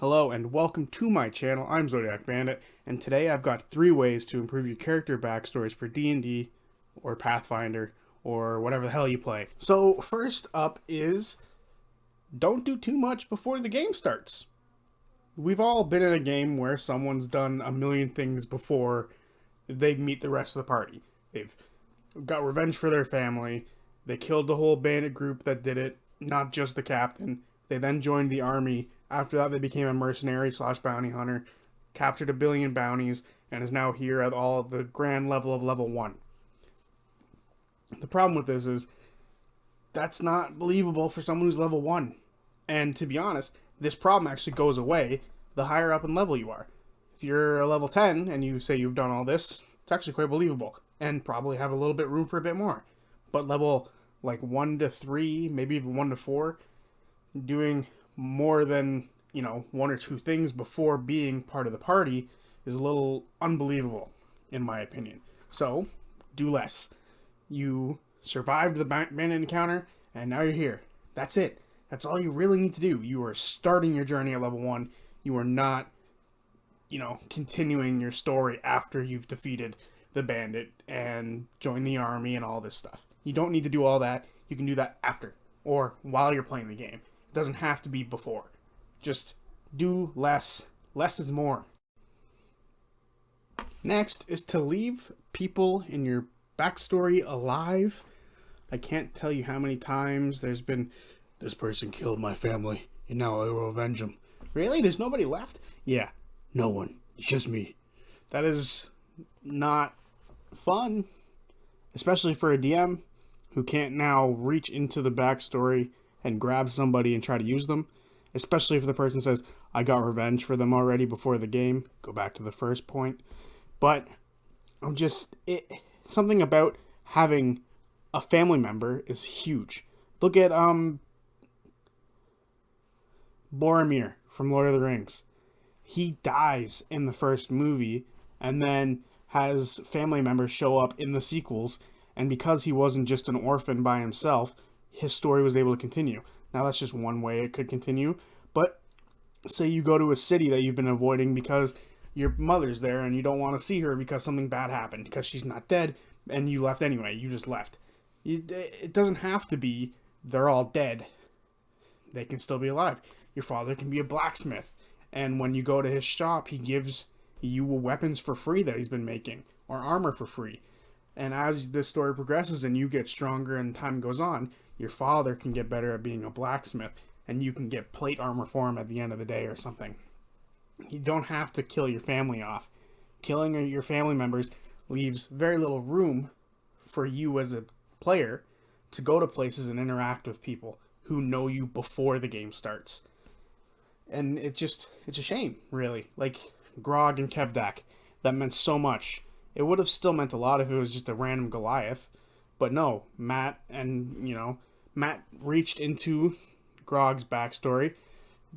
Hello and welcome to my channel. I'm Zodiacbandit, and today I've got 3 ways to improve your character backstories for D&D or Pathfinder or whatever the hell you play. So first up is don't do too much before the game starts. We've all been in a game where someone's done a million things before they meet the rest of the party. They've got revenge for their family, they killed the whole bandit group that did it, not just the captain. They then joined the army. After that, they became a mercenary / bounty hunter, captured 1 billion bounties, and is now here at all the grand level of level 1. The problem with this is that's not believable for someone who's level 1. And to be honest, this problem actually goes away the higher up in level you are. If you're a level 10 and you say you've done all this, it's actually quite believable and probably have a little bit room for a bit more. But level like 1 to 3, maybe even 1 to 4, doing more than, 1 or 2 things before being part of the party is a little unbelievable, in my opinion. So, do less. You survived the bandit encounter, and now you're here. That's it. That's all you really need to do. You are starting your journey at level 1. You are not, continuing your story after you've defeated the bandit and joined the army and all this stuff. You don't need to do all that. You can do that after, or while you're playing the game. It doesn't have to be before. Just do less. Less is more. Next is to leave people in your backstory alive. I can't tell you how many times there's been, this person killed my family, and now I will avenge them. Really? There's nobody left? Yeah, no one. It's just me. That is not fun, especially for a DM who can't now reach into the backstory and grab somebody and try to use them. Especially if the person says, I got revenge for them already before the game. Go back to the first point. But something about having a family member is huge. Look at Boromir from Lord of the Rings. He dies in the first movie and then has family members show up in the sequels, and because he wasn't just an orphan by himself, his story was able to continue. Now that's just one way it could continue, but say you go to a city that you've been avoiding because your mother's there and you don't want to see her because something bad happened, because she's not dead, and you left anyway. You just left. It doesn't have to be they're all dead. They can still be alive. Your father can be a blacksmith, and when you go to his shop, he gives you weapons for free that he's been making, or armor for free. And as this story progresses and you get stronger and time goes on, your father can get better at being a blacksmith, and you can get plate armor for him at the end of the day or something. You don't have to kill your family off. Killing your family members leaves very little room for you as a player to go to places and interact with people who know you before the game starts. And it's a shame, really. Like Grog and Kevdak, that meant so much. It would have still meant a lot if it was just a random Goliath. But no, Matt reached into Grog's backstory,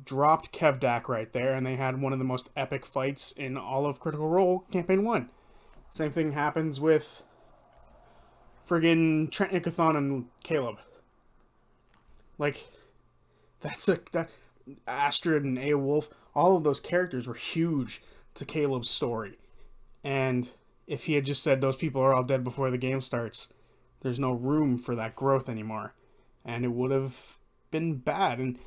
dropped Kevdak right there, and they had one of the most epic fights in all of Critical Role Campaign 1. Same thing happens with friggin' Trent Nickathon and Caleb. Like, that Astrid and Aewolf, all of those characters were huge to Caleb's story. And if he had just said those people are all dead before the game starts, there's no room for that growth anymore. And it would have been bad. And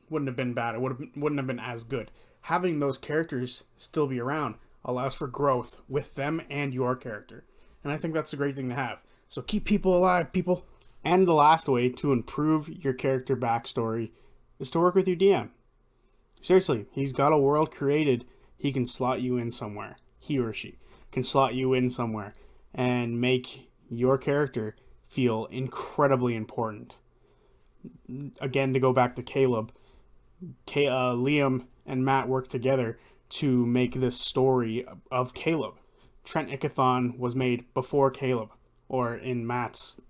wouldn't have been bad. It wouldn't have been as good. Having those characters still be around allows for growth with them and your character. And I think that's a great thing to have. So keep people alive, people. And the last way to improve your character backstory is to work with your DM. Seriously, he's got a world created. He can slot you in somewhere. He or she can slot you in somewhere and make your character feel incredibly important. Again, to go back to Caleb, Liam and Matt worked together to make this story of Caleb. Trent Ickathon was made before Caleb, or in Matt's,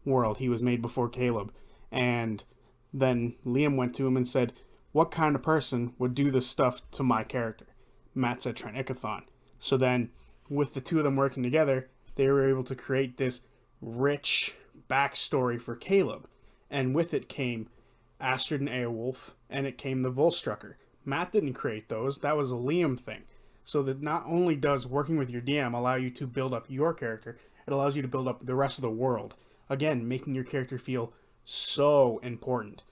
world, he was made before Caleb. And then Liam went to him and said, what kind of person would do this stuff to my character? Matt said Trent Ickathon. So then, with the two of them working together, they were able to create this rich backstory for Caleb. And with it came Astrid and Aewolf, and it came the Volstrucker. Matt didn't create those, that was a Liam thing. So that not only does working with your DM allow you to build up your character, it allows you to build up the rest of the world. Again, making your character feel so important.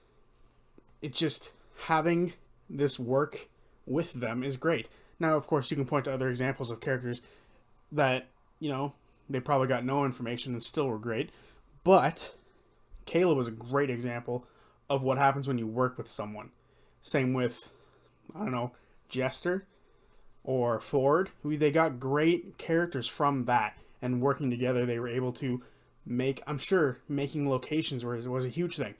It's just having this work with them is great. Now, of course, you can point to other examples of characters that, they probably got no information and still were great. But Kayla was a great example of what happens when you work with someone. Same with, I don't know, Jester or Ford. They got great characters from that. And working together, they were able to I'm sure making locations was a huge thing.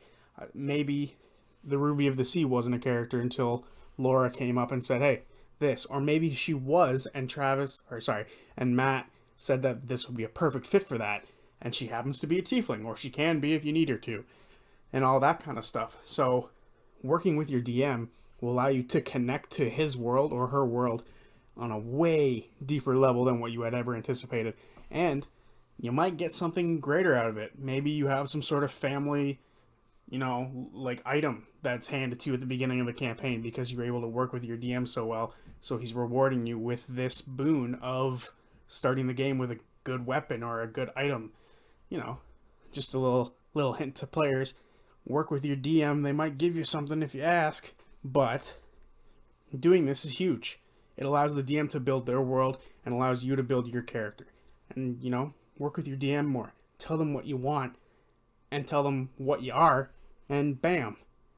Maybe the Ruby of the Sea wasn't a character until Laura came up and said, hey, this. Or maybe she was, and and Matt said that this would be a perfect fit for that. And she happens to be a tiefling, or she can be if you need her to. And all that kind of stuff. So working with your DM will allow you to connect to his world or her world on a way deeper level than what you had ever anticipated. And you might get something greater out of it. Maybe you have some sort of family, item that's handed to you at the beginning of the campaign because you're able to work with your DM so well. So he's rewarding you with this boon of starting the game with a good weapon or a good item. Just a little hint to players. Work with your DM. They might give you something if you ask, but doing this is huge. It allows the DM to build their world and allows you to build your character. And, work with your DM more. Tell them what you want and tell them what you are, and bam,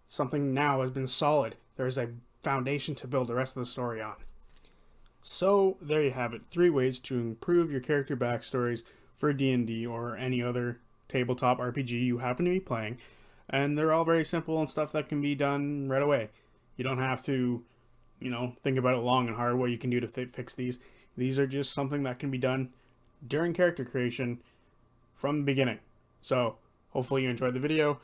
something now has been solid. There's a foundation to build the rest of the story on. So there you have it. 3 ways to improve your character backstories for D&D or any other tabletop RPG you happen to be playing. And they're all very simple and stuff that can be done right away. You don't have to, think about it long and hard what you can do to fix these. These are just something that can be done during character creation from the beginning. So hopefully you enjoyed the video.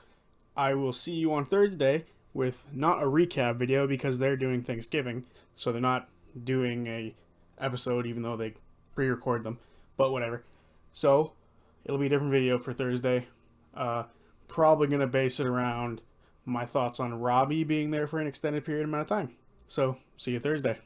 I will see you on Thursday with not a recap video because they're doing Thanksgiving, so they're not doing a episode even though they pre-record them, but whatever. So it'll be a different video for Thursday. Probably going to base it around my thoughts on Robbie being there for an extended period amount of time. So see you Thursday.